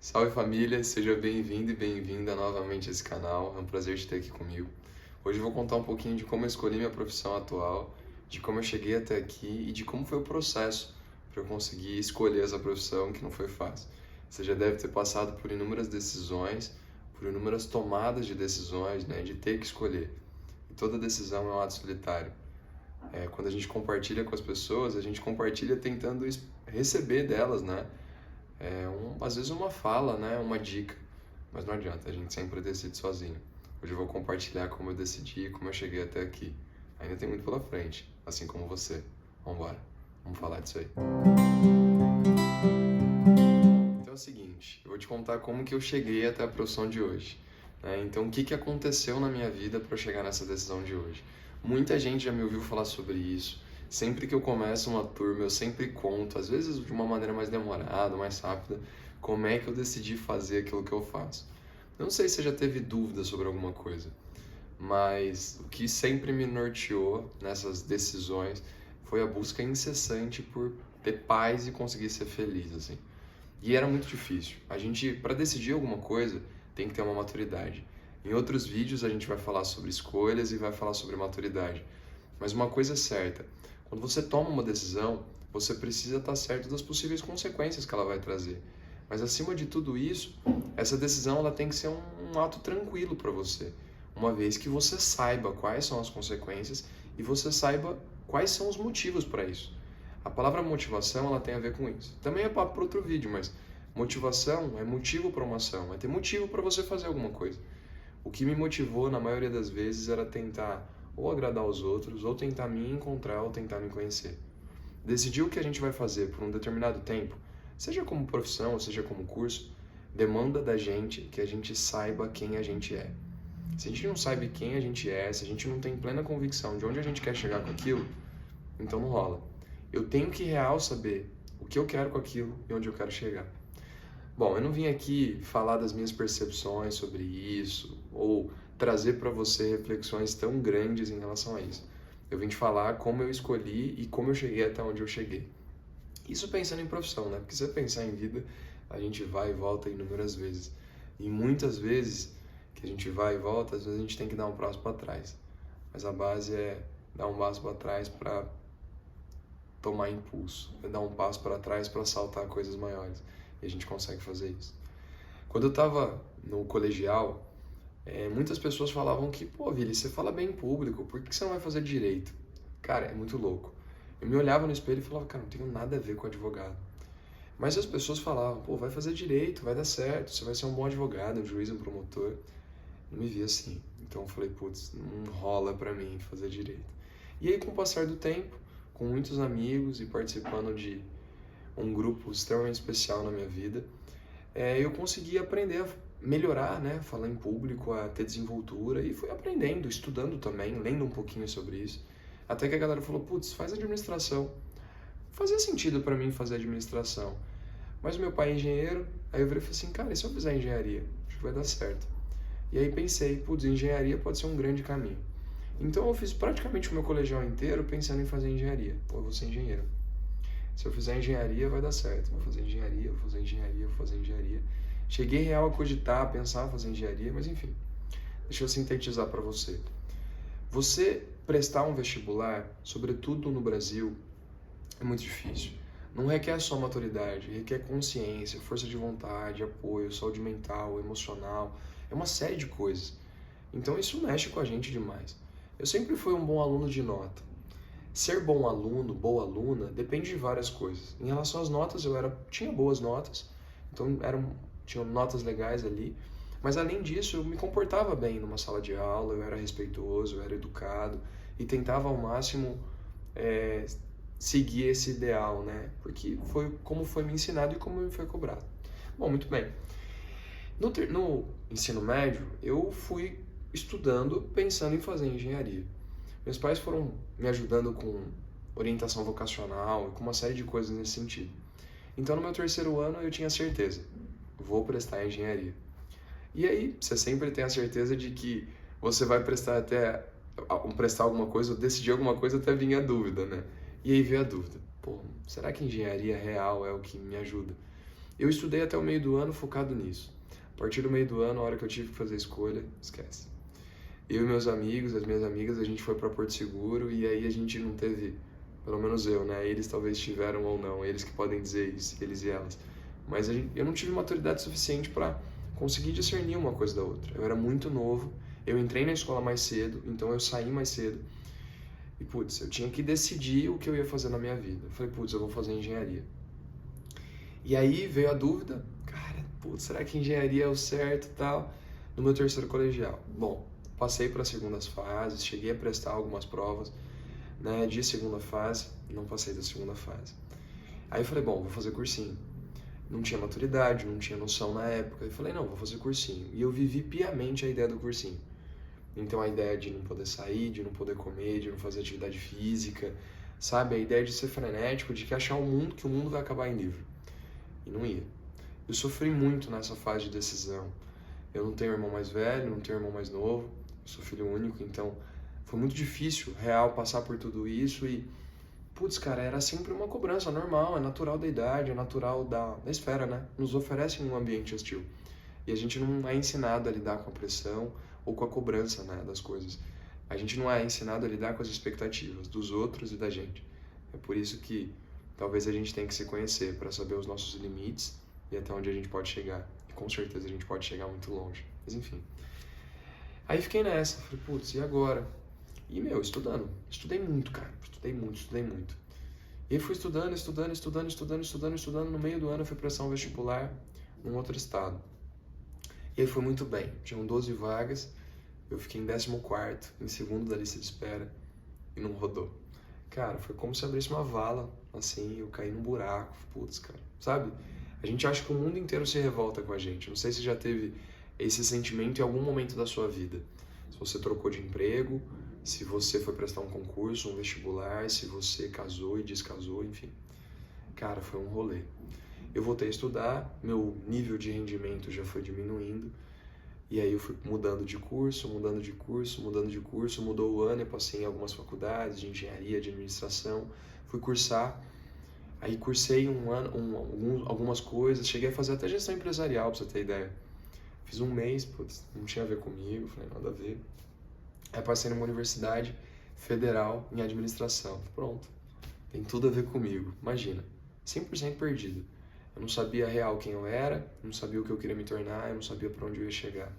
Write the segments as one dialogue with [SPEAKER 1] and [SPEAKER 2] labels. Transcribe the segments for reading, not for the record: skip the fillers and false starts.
[SPEAKER 1] Salve família, seja bem-vindo e bem-vinda novamente a esse canal, é um prazer te ter aqui comigo. Hoje eu vou contar um pouquinho de como eu escolhi minha profissão atual, de como eu cheguei até aqui e de como foi o processo para eu conseguir escolher essa profissão que não foi fácil. Você já deve ter passado por inúmeras decisões, por inúmeras tomadas de decisões, né, de ter que escolher. E toda decisão é um ato solitário. Quando a gente compartilha com as pessoas, a gente compartilha tentando receber delas, né? Às vezes uma fala, né? Uma dica, mas não adianta, a gente sempre decide sozinho. Hoje eu vou compartilhar como eu decidi e como eu cheguei até aqui. Ainda tem muito pela frente, assim como você. Vambora, vamos falar disso aí. Então é o seguinte, eu vou te contar como que eu cheguei até a profissão de hoje, né? Então o que aconteceu na minha vida para eu chegar nessa decisão de hoje? Muita gente já me ouviu falar sobre isso. Sempre que eu começo uma turma, eu sempre conto, às vezes de uma maneira mais demorada, mais rápida, como é que eu decidi fazer aquilo que eu faço. Eu não sei se você já teve dúvida sobre alguma coisa, mas o que sempre me norteou nessas decisões foi a busca incessante por ter paz e conseguir ser feliz, assim. E era muito difícil. A gente, para decidir alguma coisa, tem que ter uma maturidade. Em outros vídeos a gente vai falar sobre escolhas e vai falar sobre maturidade. Mas uma coisa é certa, quando você toma uma decisão, você precisa estar certo das possíveis consequências que ela vai trazer. Mas acima de tudo isso, essa decisão ela tem que ser um ato tranquilo para você, uma vez que você saiba quais são as consequências e você saiba quais são os motivos para isso. A palavra motivação ela tem a ver com isso. Também é papo para outro vídeo, mas motivação é motivo para uma ação, é ter motivo para você fazer alguma coisa. O que me motivou na maioria das vezes era tentar ou agradar os outros, ou tentar me encontrar, ou tentar me conhecer. Decidir o que a gente vai fazer por um determinado tempo, seja como profissão, seja como curso, demanda da gente que a gente saiba quem a gente é. Se a gente não sabe quem a gente é, se a gente não tem plena convicção de onde a gente quer chegar com aquilo, então não rola. Eu tenho que real saber o que eu quero com aquilo e onde eu quero chegar. Bom, eu não vim aqui falar das minhas percepções sobre isso, ou trazer para você reflexões tão grandes em relação a isso. Eu vim te falar como eu escolhi e como eu cheguei até onde eu cheguei. Isso pensando em profissão, né? Porque se você pensar em vida, a gente vai e volta inúmeras vezes. E muitas vezes que a gente vai e volta, às vezes a gente tem que dar um passo para trás. Mas a base é dar um passo para trás para tomar impulso, é dar um passo para trás para saltar coisas maiores. E a gente consegue fazer isso. Quando eu estava no colegial, muitas pessoas falavam que, pô, Vili, você fala bem em público, por que você não vai fazer direito? Cara, é muito louco. Eu me olhava no espelho e falava, cara, não tenho nada a ver com advogado. Mas as pessoas falavam, pô, vai fazer direito, vai dar certo, você vai ser um bom advogado, um juiz, um promotor. Eu me via assim. Então eu falei, putz, não rola pra mim fazer direito. E aí, com o passar do tempo, com muitos amigos e participando de um grupo extremamente especial na minha vida, eu consegui aprender a melhorar, né, falar em público, a ter desenvoltura, e fui aprendendo, estudando também, lendo um pouquinho sobre isso, até que a galera falou, putz, faz administração. Fazia sentido para mim fazer administração, mas o meu pai é engenheiro, aí eu virei e falei assim, cara, e se eu fizer engenharia? Acho que vai dar certo. E aí pensei, putz, engenharia pode ser um grande caminho. Então eu fiz praticamente o meu colegial inteiro pensando em fazer engenharia. Pô, eu vou ser engenheiro. Se eu fizer engenharia, vai dar certo. Vou fazer engenharia, vou fazer engenharia, vou fazer engenharia. Cheguei real a cogitar, a pensar, fazer engenharia, mas enfim. Deixa eu sintetizar para você. Você prestar um vestibular, sobretudo no Brasil, é muito difícil. Não requer só maturidade, requer consciência, força de vontade, apoio, saúde mental, emocional. É uma série de coisas. Então isso mexe com a gente demais. Eu sempre fui um bom aluno de nota. Ser bom aluno, boa aluna, depende de várias coisas. Em relação às notas, tinha boas notas, então tinham notas legais ali, mas além disso, eu me comportava bem numa sala de aula, eu era respeitoso, eu era educado e tentava ao máximo seguir esse ideal, né? Porque foi como foi me ensinado e como me foi cobrado. Bom, muito bem. No ensino médio, eu fui estudando pensando em fazer engenharia. Meus pais foram me ajudando com orientação vocacional e com uma série de coisas nesse sentido. Então, no meu terceiro ano, eu tinha certeza, vou prestar engenharia. E aí, você sempre tem a certeza de que você vai prestar alguma coisa, ou decidir alguma coisa até vir a dúvida, né? E aí veio a dúvida, pô, será que engenharia real é o que me ajuda? Eu estudei até o meio do ano focado nisso. A partir do meio do ano, a hora que eu tive que fazer a escolha, esquece. Eu e meus amigos, as minhas amigas, a gente foi para Porto Seguro e aí a gente não teve, pelo menos eu, né? Eles talvez tiveram ou não, eles que podem dizer isso, eles e elas. Mas eu não tive maturidade suficiente para conseguir discernir uma coisa da outra. Eu era muito novo, eu entrei na escola mais cedo, então eu saí mais cedo. E, putz, eu tinha que decidir o que eu ia fazer na minha vida. Eu falei, putz, eu vou fazer engenharia. E aí veio a dúvida, cara, putz, será que engenharia é o certo e tal? No meu terceiro colegial. Bom, passei para as segundas fases, cheguei a prestar algumas provas, né, de segunda fase, não passei da segunda fase. Aí eu falei, bom, vou fazer cursinho. Não tinha maturidade, não tinha noção na época. Eu falei, não, vou fazer cursinho. E eu vivi piamente a ideia do cursinho. Então a ideia de não poder sair, de não poder comer, de não fazer atividade física, sabe? A ideia de ser frenético, de que achar que o mundo vai acabar em livro. E não ia. Eu sofri muito nessa fase de decisão. Eu não tenho irmão mais velho, não tenho irmão mais novo, eu sou filho único, então foi muito difícil, real, passar por tudo isso e, putz, cara, era sempre uma cobrança normal, é natural da idade, é natural da esfera, né? Nos oferecem um ambiente hostil. E a gente não é ensinado a lidar com a pressão ou com a cobrança, né, das coisas. A gente não é ensinado a lidar com as expectativas dos outros e da gente. É por isso que talvez a gente tenha que se conhecer para saber os nossos limites e até onde a gente pode chegar. E com certeza a gente pode chegar muito longe. Mas enfim. Aí fiquei nessa, falei, putz, e agora? E, estudando. Estudei muito, cara. Estudei muito. E aí fui estudando. No meio do ano eu fui prestar um vestibular num outro estado. E aí foi muito bem. Tinham 12 vagas, eu fiquei em 14º, em segundo da lista de espera, e não rodou. Cara, foi como se abrisse uma vala, assim, eu caí num buraco, putz, cara, sabe? A gente acha que o mundo inteiro se revolta com a gente. Não sei se já teve esse sentimento em algum momento da sua vida. Se você trocou de emprego, se você foi prestar um concurso, um vestibular, se você casou e descasou, enfim. Cara, foi um rolê. Eu voltei a estudar, meu nível de rendimento já foi diminuindo, e aí eu fui mudando de curso, mudou o ano, eu passei em algumas faculdades de engenharia, de administração, fui cursar, aí cursei um ano, algumas coisas, cheguei a fazer até gestão empresarial, pra você ter ideia. Fiz um mês, putz, não tinha a ver comigo, falei, nada a ver. Aí passei numa universidade federal em administração, pronto, tem tudo a ver comigo, imagina, 100% perdido. Eu não sabia real quem eu era, não sabia o que eu queria me tornar, eu não sabia para onde eu ia chegar.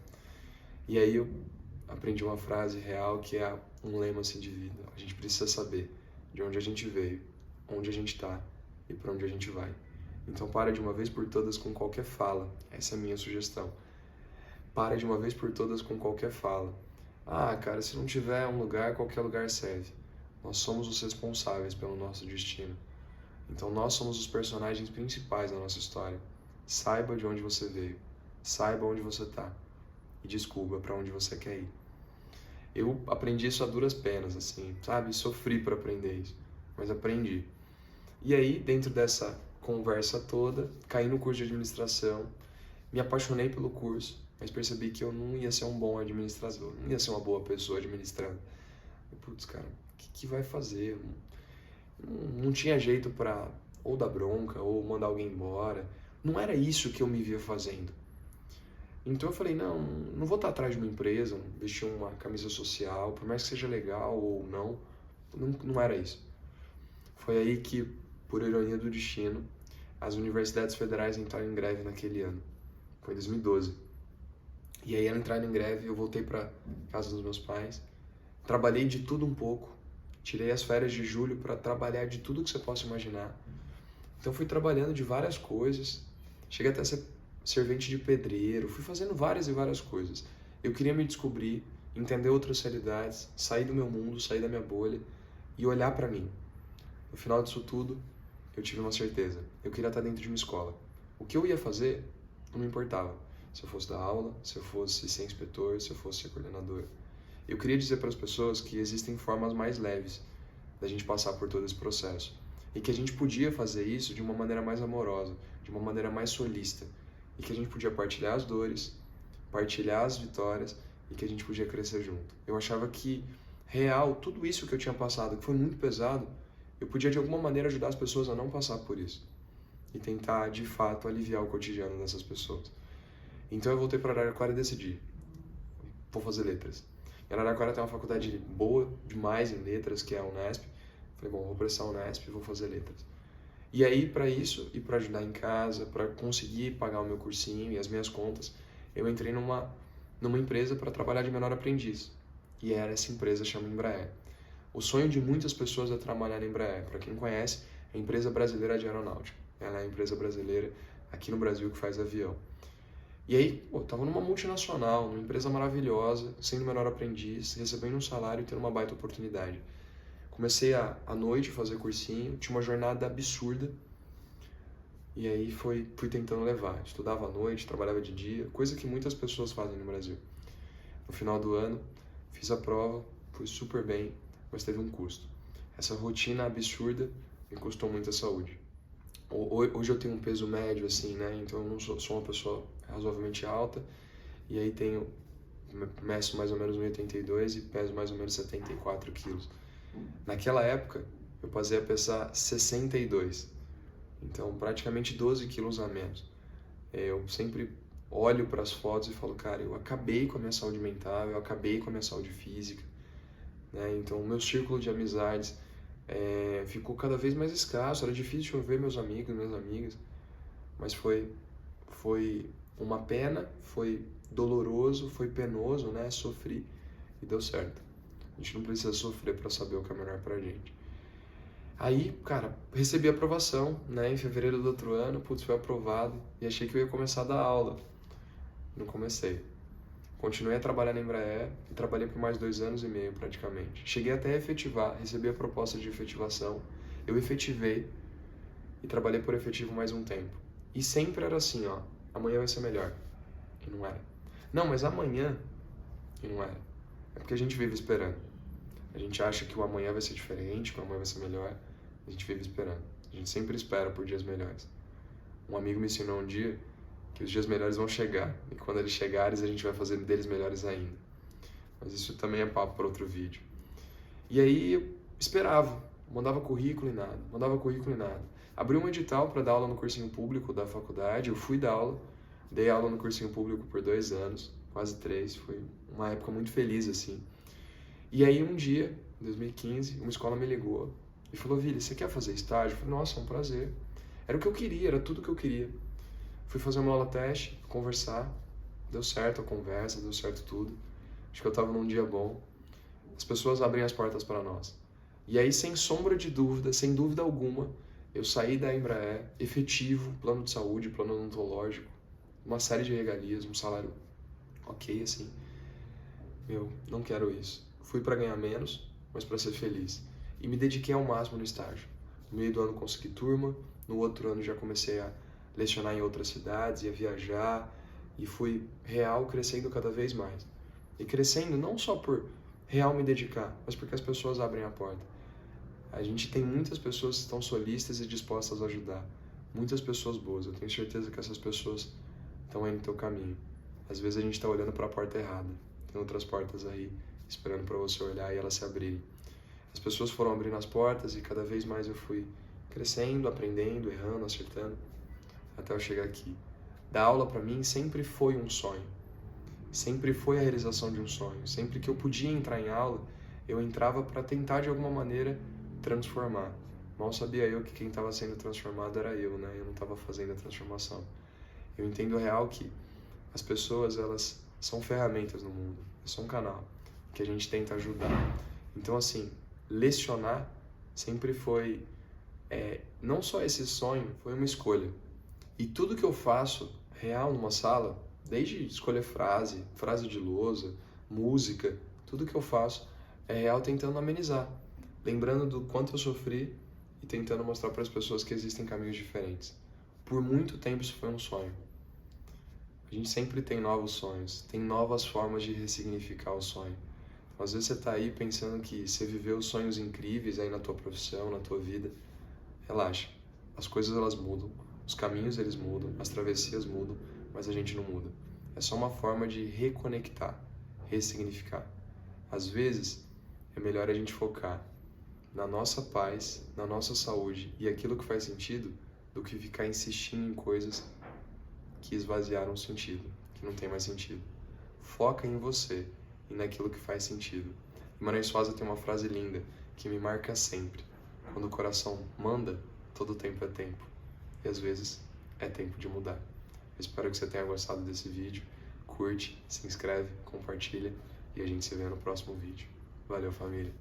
[SPEAKER 1] E aí eu aprendi uma frase real que é um lema assim de vida. A gente precisa saber de onde a gente veio, onde a gente está e para onde a gente vai. Então para de uma vez por todas com qualquer fala. Essa é a minha sugestão. Para de uma vez por todas com qualquer fala. Ah, cara, se não tiver um lugar, qualquer lugar serve. Nós somos os responsáveis pelo nosso destino. Então nós somos os personagens principais da nossa história. Saiba de onde você veio, saiba onde você está e descubra para onde você quer ir. Eu aprendi isso a duras penas, assim, sabe? Sofri para aprender isso, mas aprendi. E aí, dentro dessa conversa toda, caí no curso de administração, me apaixonei pelo curso, mas percebi que eu não ia ser um bom administrador, não ia ser uma boa pessoa administrando. E, putz, cara, o que vai fazer? Não tinha jeito para ou dar bronca ou mandar alguém embora. Não era isso que eu me via fazendo. Então eu falei, não vou estar atrás de uma empresa, vestir uma camisa social, por mais que seja legal ou não era isso. Foi aí que, por ironia do destino, as universidades federais entraram em greve naquele ano. Foi em 2012. E aí, ela entraram em greve, eu voltei para casa dos meus pais, trabalhei de tudo um pouco, tirei as férias de julho para trabalhar de tudo que você possa imaginar. Então fui trabalhando de várias coisas, cheguei até a ser servente de pedreiro, fui fazendo várias e várias coisas. Eu queria me descobrir, entender outras realidades, sair do meu mundo, sair da minha bolha e olhar para mim. No final disso tudo, eu tive uma certeza. Eu queria estar dentro de uma escola. O que eu ia fazer não me importava. Se eu fosse dar aula, se eu fosse ser inspetor, se eu fosse ser coordenador. Eu queria dizer para as pessoas que existem formas mais leves da gente passar por todo esse processo. E que a gente podia fazer isso de uma maneira mais amorosa, de uma maneira mais solista. E que a gente podia partilhar as dores, partilhar as vitórias e que a gente podia crescer junto. Eu achava que, real, tudo isso que eu tinha passado, que foi muito pesado, eu podia de alguma maneira ajudar as pessoas a não passar por isso. e tentar, de fato, aliviar o cotidiano dessas pessoas. Então eu voltei para Araraquara e decidi, vou fazer letras. Em Araraquara tem uma faculdade boa demais em letras, que é a Unesp. Falei, bom, vou prestar a Unesp e vou fazer letras. E aí, para isso, e para ajudar em casa, para conseguir pagar o meu cursinho e as minhas contas, eu entrei numa empresa para trabalhar de menor aprendiz. E essa empresa chama Embraer. O sonho de muitas pessoas é trabalhar na Embraer. Para quem conhece, é a empresa brasileira de aeronáutica. Ela é a empresa brasileira aqui no Brasil que faz avião. E aí, eu tava numa multinacional, numa empresa maravilhosa, sendo menor aprendiz, recebendo um salário e tendo uma baita oportunidade. Comecei à noite a fazer cursinho, tinha uma jornada absurda, e aí fui tentando levar. Estudava à noite, trabalhava de dia, coisa que muitas pessoas fazem no Brasil. No final do ano, fiz a prova, fui super bem, mas teve um custo. Essa rotina absurda me custou muita saúde. Hoje eu tenho um peso médio, assim, né? Então eu não sou uma pessoa razoavelmente alta, e aí meço mais ou menos 1,82 e peso mais ou menos 74 quilos. Naquela época, eu passei a pesar 62, então praticamente 12 quilos a menos. Eu sempre olho para as fotos e falo, cara, eu acabei com a minha saúde mental, eu acabei com a minha saúde física, né? Então o meu círculo de amizades ficou cada vez mais escasso, era difícil eu ver meus amigos, minhas amigas, mas foi uma pena, foi doloroso, foi penoso, né? Sofri e deu certo. A gente não precisa sofrer para saber o que é melhor pra gente. Aí, cara, recebi a aprovação, né? Em fevereiro do outro ano, putz, foi aprovado e achei que eu ia começar a dar aula. Não comecei. Continuei a trabalhar na Embraer e trabalhei por mais 2 anos e meio praticamente. Cheguei até a efetivar, recebi a proposta de efetivação, eu efetivei e trabalhei por efetivo mais um tempo. E sempre era assim, ó, amanhã vai ser melhor. E não era. Não, mas amanhã, e não era. É porque a gente vive esperando. A gente acha que o amanhã vai ser diferente, que o amanhã vai ser melhor. A gente vive esperando. A gente sempre espera por dias melhores. Um amigo me ensinou um dia que os dias melhores vão chegar. E quando eles chegarem, a gente vai fazer deles melhores ainda. Mas isso também é papo para outro vídeo. E aí eu esperava. Mandava currículo e nada. Mandava currículo e nada. Abri um edital para dar aula no cursinho público da faculdade. Eu fui dar aula. Dei aula no cursinho público por 2 anos. Quase 3. Foi uma época muito feliz, assim. E aí um dia, em 2015, uma escola me ligou e falou, Vili, você quer fazer estágio? Eu falei, nossa, é um prazer. Era o que eu queria, era tudo o que eu queria. Fui fazer uma aula teste, conversar, deu certo a conversa, deu certo tudo. Acho que eu estava num dia bom. As pessoas abrem as portas para nós. E aí, sem sombra de dúvida, sem dúvida alguma, eu saí da Embraer, efetivo, plano de saúde, plano odontológico, uma série de regalias, um salário ok, assim. Não quero isso. Fui para ganhar menos, mas para ser feliz. E me dediquei ao máximo no estágio. No meio do ano consegui turma, no outro ano já comecei a lecionar em outras cidades, ia viajar, e fui real crescendo cada vez mais. E crescendo não só por real me dedicar, mas porque as pessoas abrem a porta. A gente tem muitas pessoas que estão solistas e dispostas a ajudar. Muitas pessoas boas. Eu tenho certeza que essas pessoas estão aí no teu caminho. Às vezes a gente está olhando para a porta errada. Tem outras portas aí esperando para você olhar e elas se abrirem. As pessoas foram abrindo as portas e cada vez mais eu fui crescendo, aprendendo, errando, acertando, até eu chegar aqui. Dar aula para mim sempre foi um sonho. Sempre foi a realização de um sonho. Sempre que eu podia entrar em aula, eu entrava para tentar de alguma maneira transformar. Mal sabia eu que quem estava sendo transformado era eu, né? Eu não estava fazendo a transformação. Eu entendo real que as pessoas, elas são ferramentas no mundo. É só um canal que a gente tenta ajudar. Então, assim, lecionar sempre foi, não só esse sonho, foi uma escolha. E tudo que eu faço, real, numa sala, desde escolher frase de lousa, música, tudo que eu faço é real tentando amenizar. Lembrando do quanto eu sofri e tentando mostrar para as pessoas que existem caminhos diferentes. Por muito tempo isso foi um sonho. A gente sempre tem novos sonhos, tem novas formas de ressignificar o sonho. Às vezes você está aí pensando que você viveu sonhos incríveis aí na tua profissão, na tua vida. Relaxa, as coisas elas mudam, os caminhos eles mudam, as travessias mudam, mas a gente não muda. É só uma forma de reconectar, ressignificar. Às vezes é melhor a gente focar na nossa paz, na nossa saúde e aquilo que faz sentido do que ficar insistindo em coisas que esvaziaram o sentido, que não tem mais sentido. Foca em você e naquilo que faz sentido. Guimarães Rosa tem uma frase linda que me marca sempre. Quando o coração manda, todo tempo é tempo. E às vezes é tempo de mudar. Eu espero que você tenha gostado desse vídeo. Curte, se inscreve, compartilha e a gente se vê no próximo vídeo. Valeu, família!